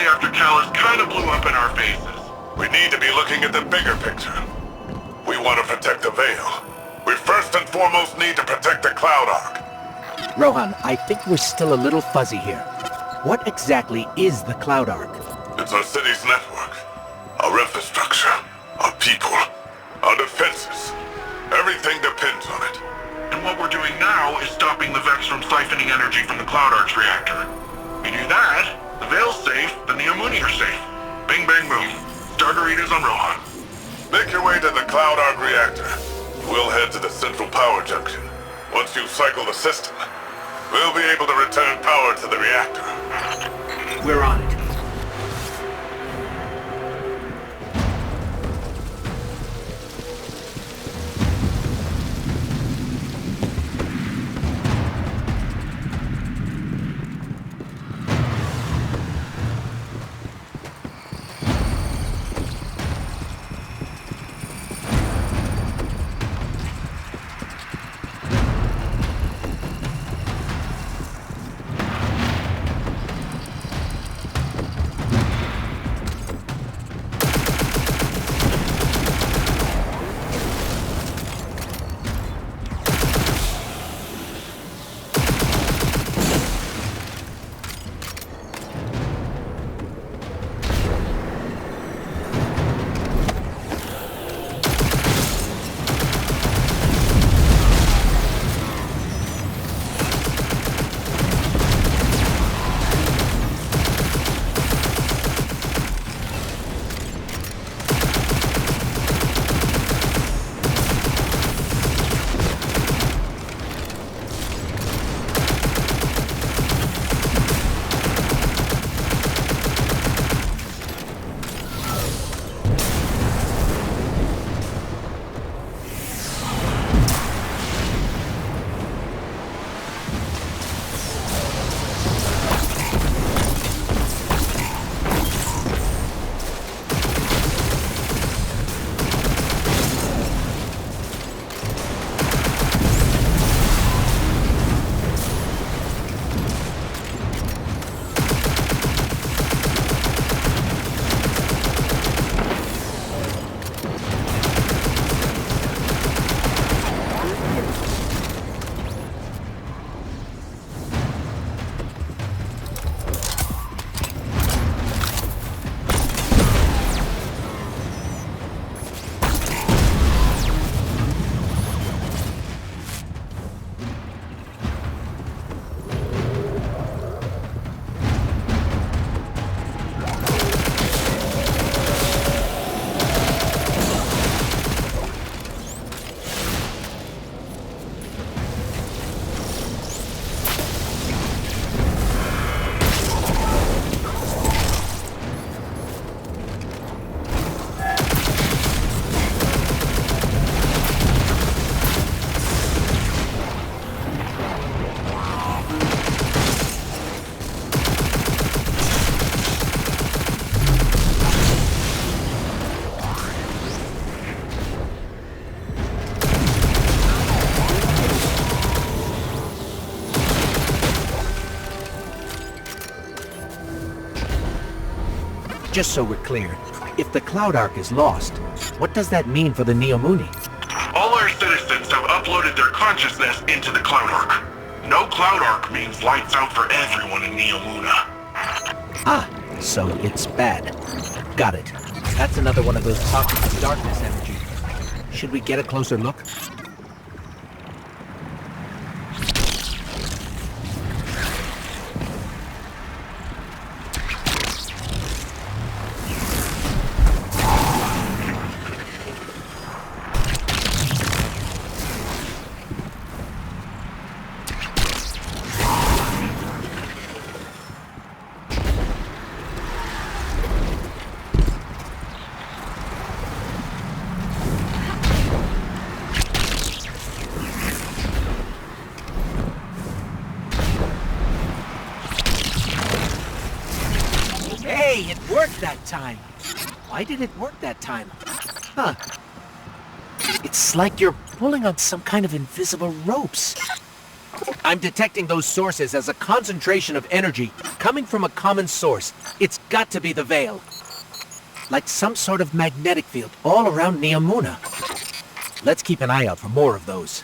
After Callus kind of blew up in our faces. We need to be looking at the bigger picture. We want to protect the Veil. We first and foremost need to protect the Cloud Arc. Rohan, I think we're still a little fuzzy here. What exactly is the Cloud Arc? It's our city's network. Our infrastructure. Our people. Our defenses. Everything depends on it. And what we're doing now is stopping the Vex from siphoning energy from the Cloud Arc's reactor. We do that, the Veil's safe, the Neomuni are safe. Bing bang boom. Starteritas on Rohan. Make your way to the Cloud Arc reactor. We'll head to the central power junction. Once you cycle the system, we'll be able to return power to the reactor. We're on it. Just so we're clear, if the Cloud Arc is lost, what does that mean for the Neomuni? All our citizens have uploaded their consciousness into the Cloud Arc. No Cloud Arc means lights out for everyone in Neomuna. Ah, so it's bad. Got it. That's another one of those pockets of darkness energy. Should we get a closer look? Hey, it worked that time. Why did it work that time? Huh. It's like you're pulling on some kind of invisible ropes. I'm detecting those sources as a concentration of energy coming from a common source. It's got to be the veil. Like some sort of magnetic field all around Neomuna. Let's keep an eye out for more of those.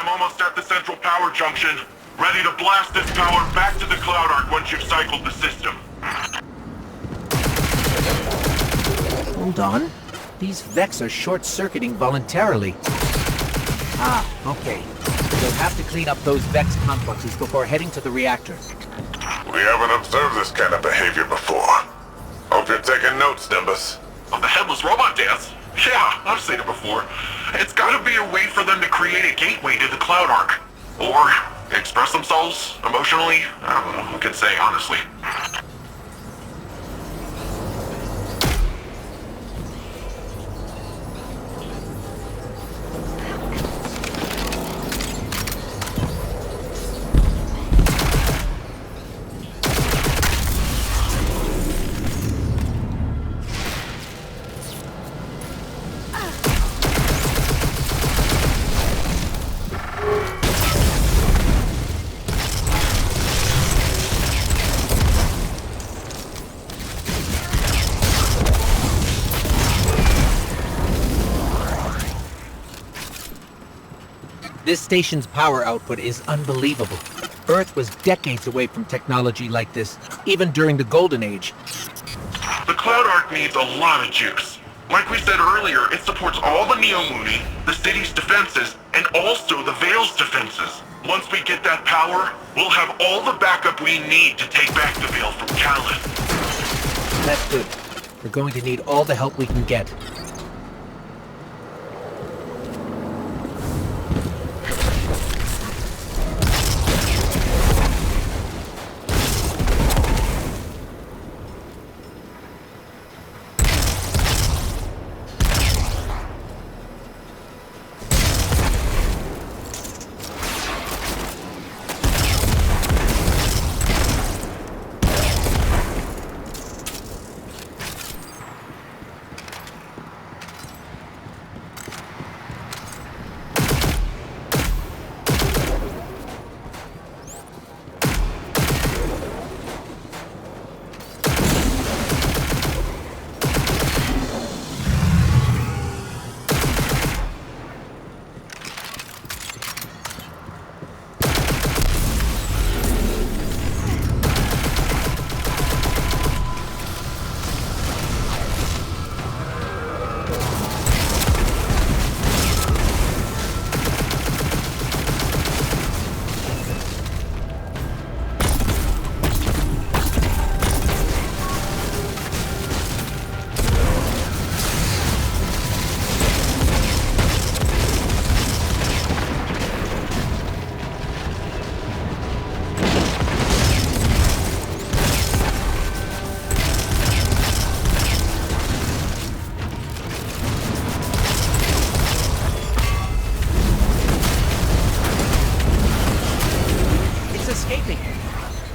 I'm almost at the central power junction. Ready to blast this power back to the Cloud Arc once you've cycled the system. Hold on. These Vex are short-circuiting voluntarily. Ah, okay. You'll have to clean up those Vex complexes before heading to the reactor. We haven't observed this kind of behavior before. Hope you're taking notes, Nimbus. Of the headless robot dance? Yeah, I've seen it before. It's gotta be a way for them to create a gateway to the Cloud Arc. Or express themselves emotionally. I don't know who can say, honestly. This station's power output is unbelievable. Earth was decades away from technology like this, even during the Golden Age. The Cloud Arc needs a lot of juice. Like we said earlier, it supports all the Neomuni, the city's defenses, and also the Vale's defenses. Once we get that power, we'll have all the backup we need to take back the Vale from Callan. That's good. We're going to need all the help we can get.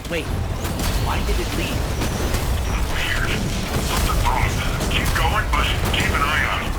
Wait, why did it leave? Weird. Something's off. Keep going, but keep an eye on it.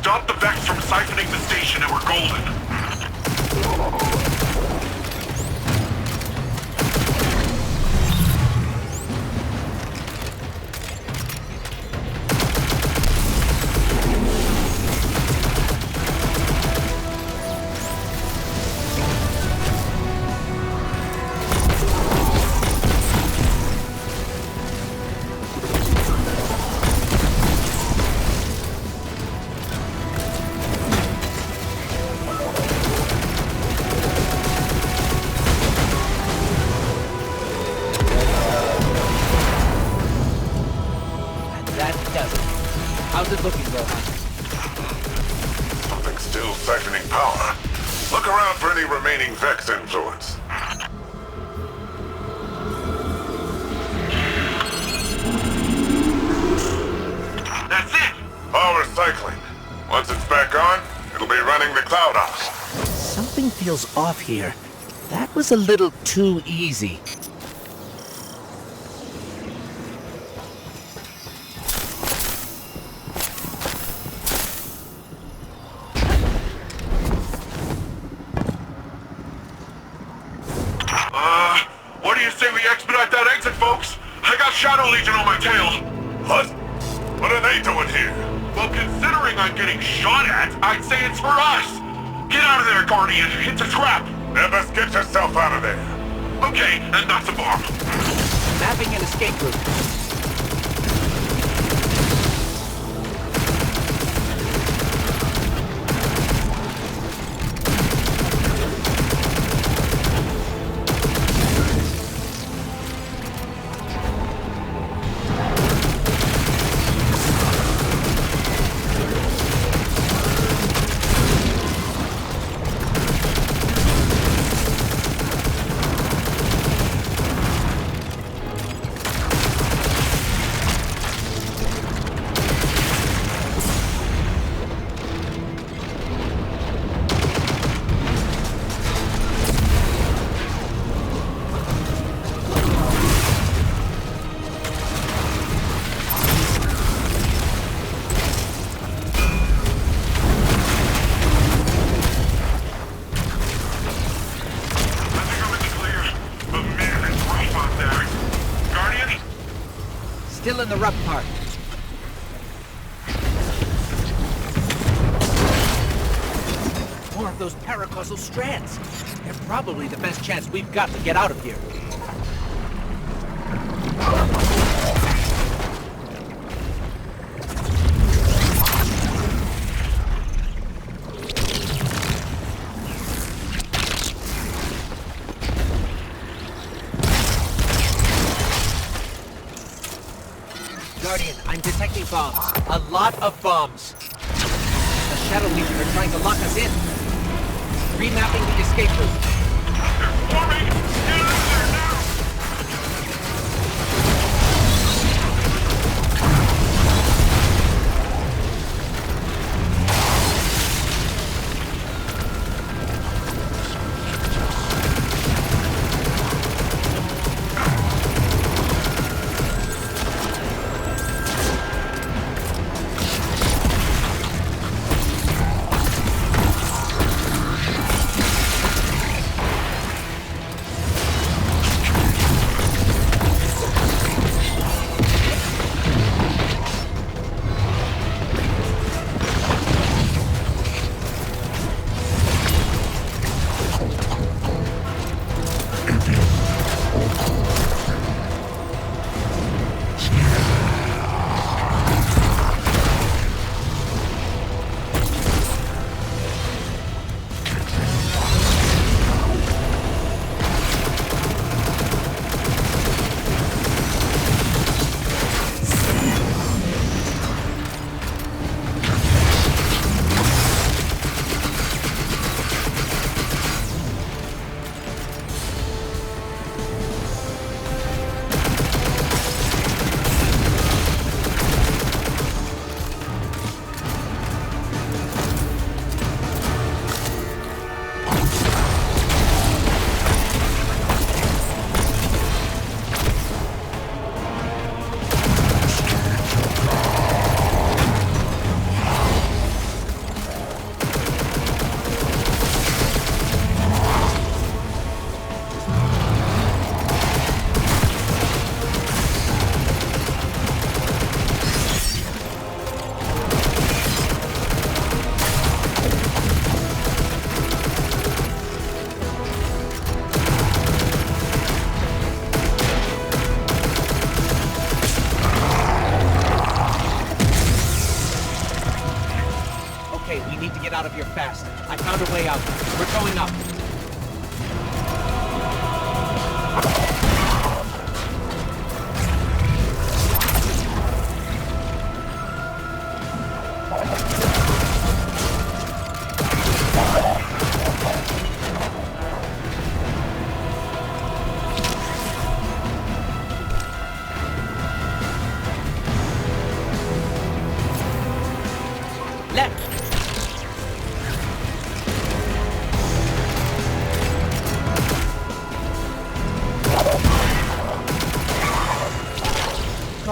Stop the Vex from siphoning the station and we're golden. How's it looking, Rohan? Something's still siphoning power. Look around for any remaining Vex influence. That's it! Power cycling. Once it's back on, it'll be running the cloud house. Something feels off here. That was a little too easy. What do you say we expedite that exit, folks? I got Shadow Legion on my tail. What? What are they doing here? Well, considering I'm getting shot at, I'd say it's for us. Get out of there, Guardian. It's a trap. Never get yourself out of there. Okay, and that's a bomb. Mapping an escape route. Still in the rough part. More of those paracausal strands. They're probably the best chance we've got to get out of here. Guardian, I'm detecting bombs. A lot of bombs. The Shadow Legion are trying to lock us in. Remapping the escape route. They're forming! Get out of there now!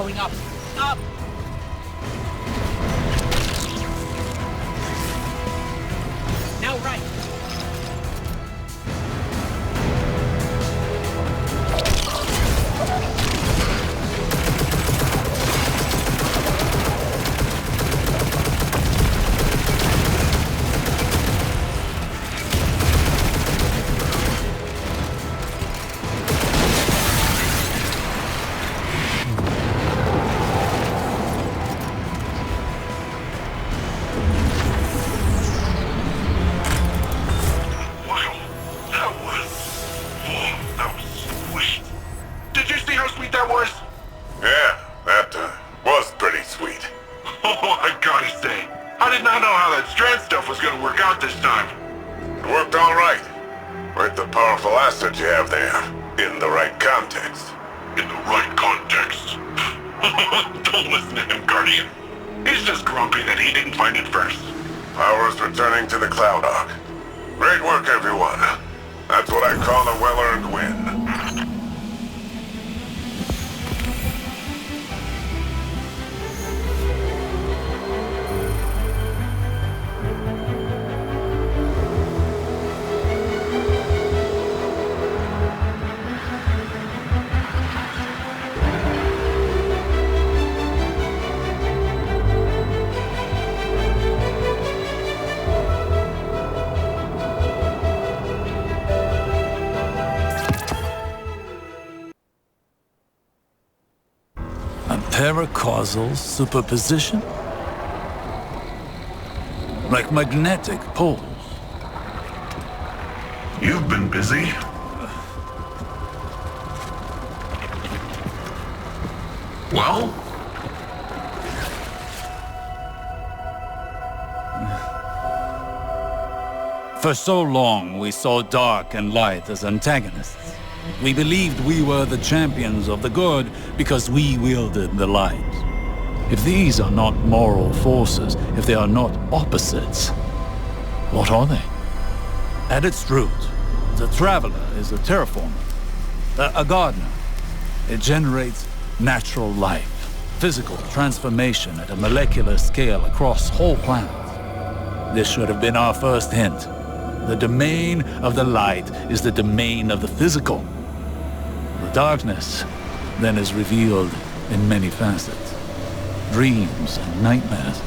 going up. Up! Now right. This time. It worked all right. With the powerful asset you have there. In the right context. In the right context. Don't listen to him, Guardian. He's just grumpy that he didn't find it first. Power's returning to the Cloud Ark. Great work, everyone. That's what I call a well-earned win. Paracausal superposition? Like magnetic poles. You've been busy. Well? For so long, we saw dark and light as antagonists. We believed we were the champions of the good because we wielded the light. If these are not moral forces, if they are not opposites, what are they? At its root, the Traveler is a terraformer, a gardener. It generates natural life, physical transformation at a molecular scale across whole planets. This should have been our first hint. The domain of the light is the domain of the physical. The darkness then is revealed in many facets. Dreams and nightmares,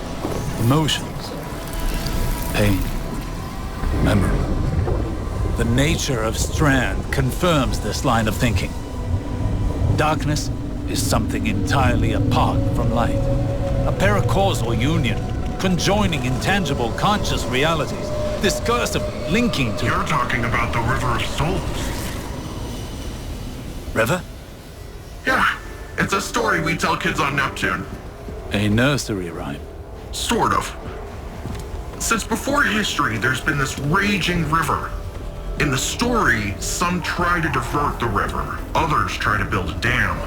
emotions, pain, memory. The nature of Strand confirms this line of thinking. Darkness is something entirely apart from light. A paracausal union, conjoining intangible conscious realities, discursively linking to... You're talking about the River of Souls. River? Yeah, it's a story we tell kids on Neptune. A nursery rhyme. Sort of. Since before history, there's been this raging river. In the story, some try to divert the river, others try to build a dam,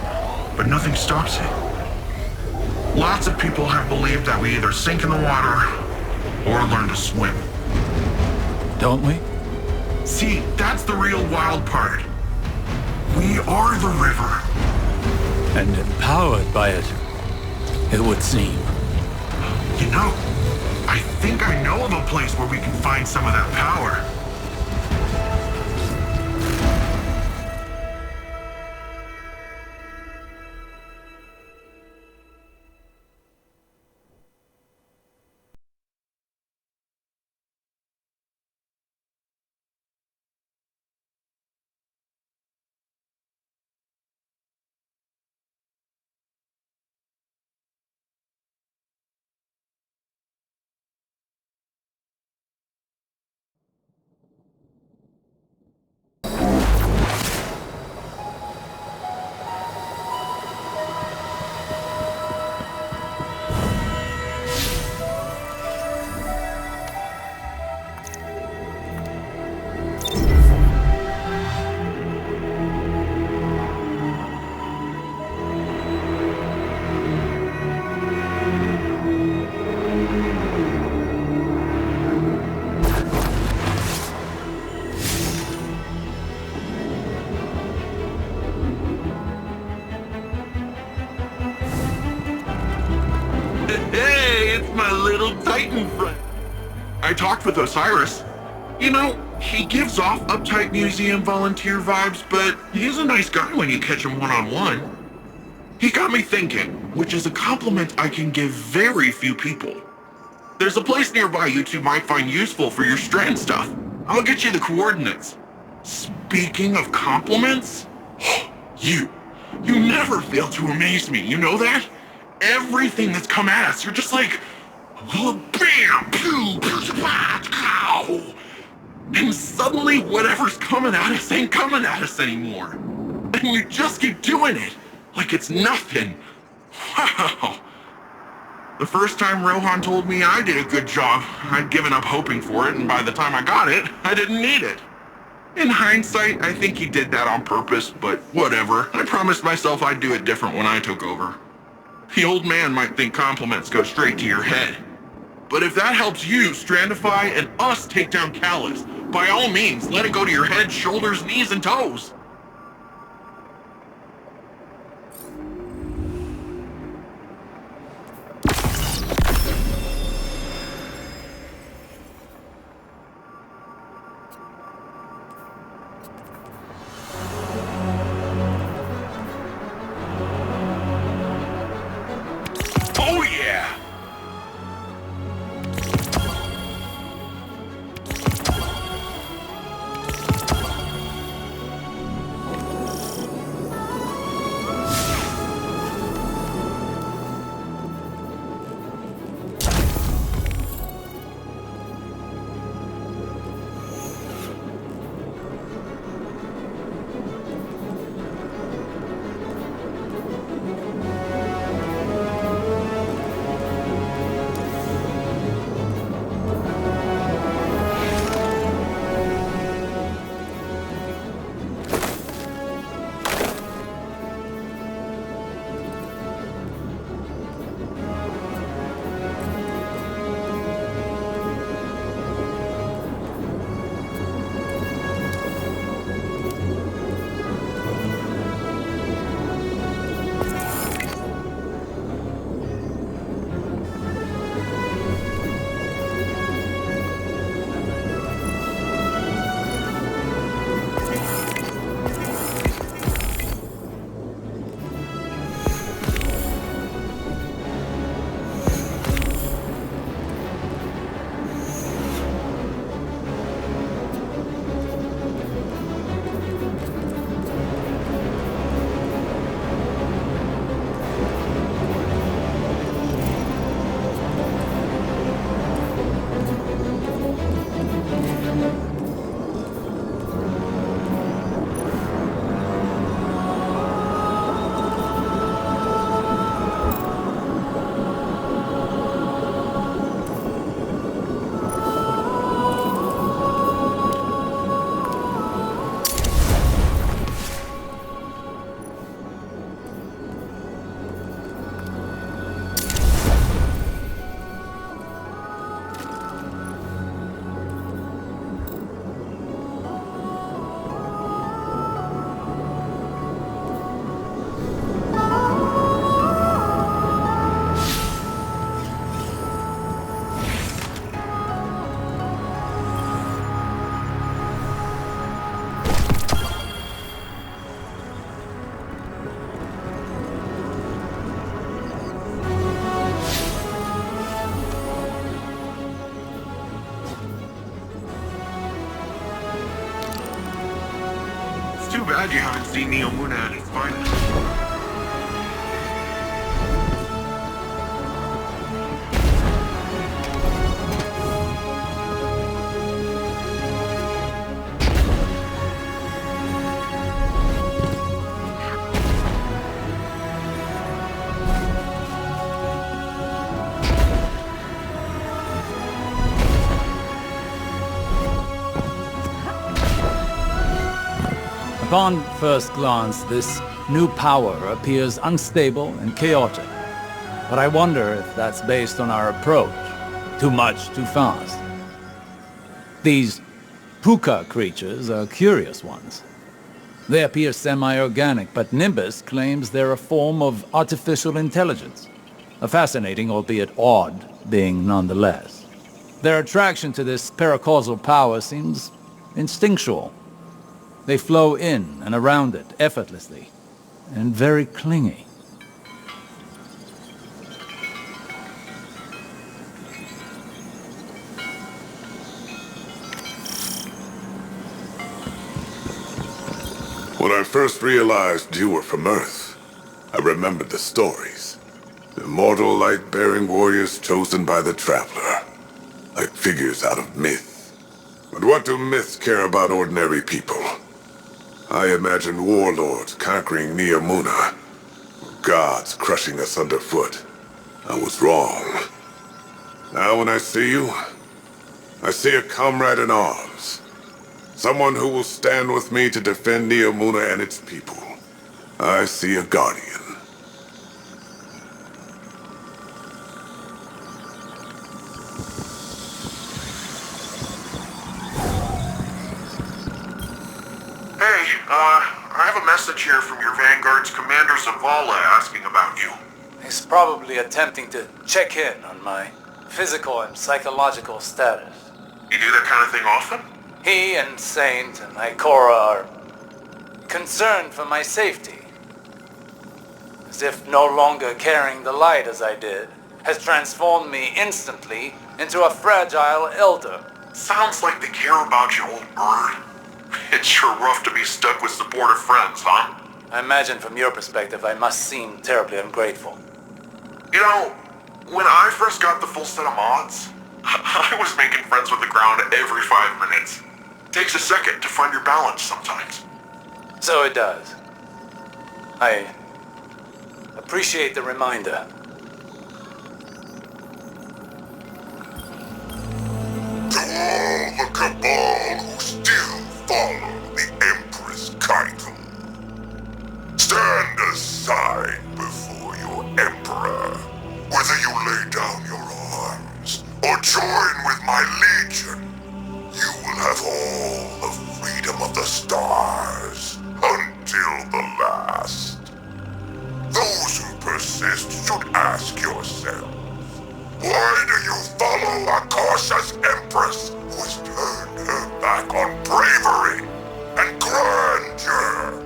but nothing stops it. Lots of people have believed that we either sink in the water or learn to swim. Don't we? See, that's the real wild part. We are the river. And empowered by it, it would seem. You know, I think I know of a place where we can find some of that power. Hey, it's my little Titan friend. I talked with Osiris. You know, he gives off uptight museum volunteer vibes, but he's a nice guy when you catch him one-on-one. He got me thinking, which is a compliment I can give very few people. There's a place nearby you two might find useful for your strand stuff. I'll get you the coordinates. Speaking of compliments, you never fail to amaze me, you know that? Everything that's come at us, you're just like, oh, bam, pew, pew, pow. And suddenly whatever's coming at us ain't coming at us anymore. And you just keep doing it, like it's nothing. Wow. The first time Rohan told me I did a good job, I'd given up hoping for it, and by the time I got it, I didn't need it. In hindsight, I think he did that on purpose, but whatever. I promised myself I'd do it different when I took over. The old man might think compliments go straight to your head. But if that helps you strandify and us take down Callus, by all means, let it go to your head, shoulders, knees, and toes. Oh yeah! Too bad you haven't seen Neo Muna at its finest. Upon first glance, this new power appears unstable and chaotic. But I wonder if that's based on our approach. Too much, too fast. These puka creatures are curious ones. They appear semi-organic, but Nimbus claims they're a form of artificial intelligence. A fascinating, albeit odd, being nonetheless. Their attraction to this paracausal power seems instinctual. They flow in and around it effortlessly, and very clingy. When I first realized you were from Earth, I remembered the stories. Immortal light-bearing warriors chosen by the Traveler, like figures out of myth. But what do myths care about ordinary people? I imagined warlords conquering Neomuna, gods crushing us underfoot. I was wrong. Now when I see you, I see a comrade in arms. Someone who will stand with me to defend Neomuna and its people. I see a guardian. Hey, I have a message here from your Vanguard's Commander Zavala asking about you. He's probably attempting to check in on my physical and psychological status. You do that kind of thing often? He and Saint and Ikora are concerned for my safety. As if no longer carrying the light as I did has transformed me instantly into a fragile elder. Sounds like they care about you, old bird. It's sure rough to be stuck with supportive friends, huh? I imagine from your perspective I must seem terribly ungrateful. You know, when I first got the full set of mods, I was making friends with the ground every 5 minutes. Takes a second to find your balance sometimes. So it does. I appreciate the reminder. To all the Cabal who still follow the Empress Keitel, stand aside before your Emperor. Whether you lay down your arms or join with my Legion, you will have all the freedom of the stars until the last. Those who persist should ask yourselves, why do you follow a cautious Empress who has turned her back on bravery and grandeur?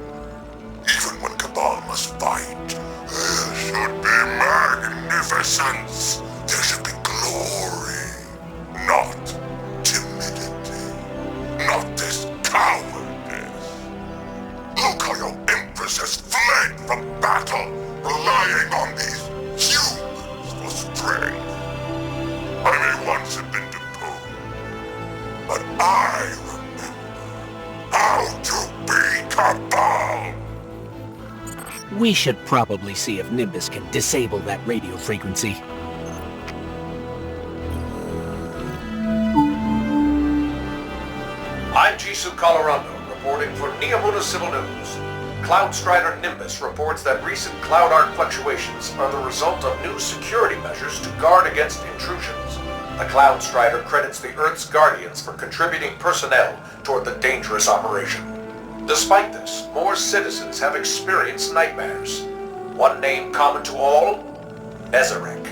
Even when Cabal must fight, there should be magnificence. There should be glory, not timidity, not this cowardice. Look how your Empress has fled from battle, relying on these humans for strength. I may once have been deposed, but I remember how to be Cabal. We should probably see if Nimbus can disable that radio frequency. I'm Jisoo Colorado, reporting for Neomuna Civil News. Cloud Strider Nimbus reports that recent cloud arc fluctuations are the result of new security measures to guard against intrusions. The Cloud Strider credits the Earth's Guardians for contributing personnel toward the dangerous operation. Despite this, more citizens have experienced nightmares. One name common to all? Nezarec.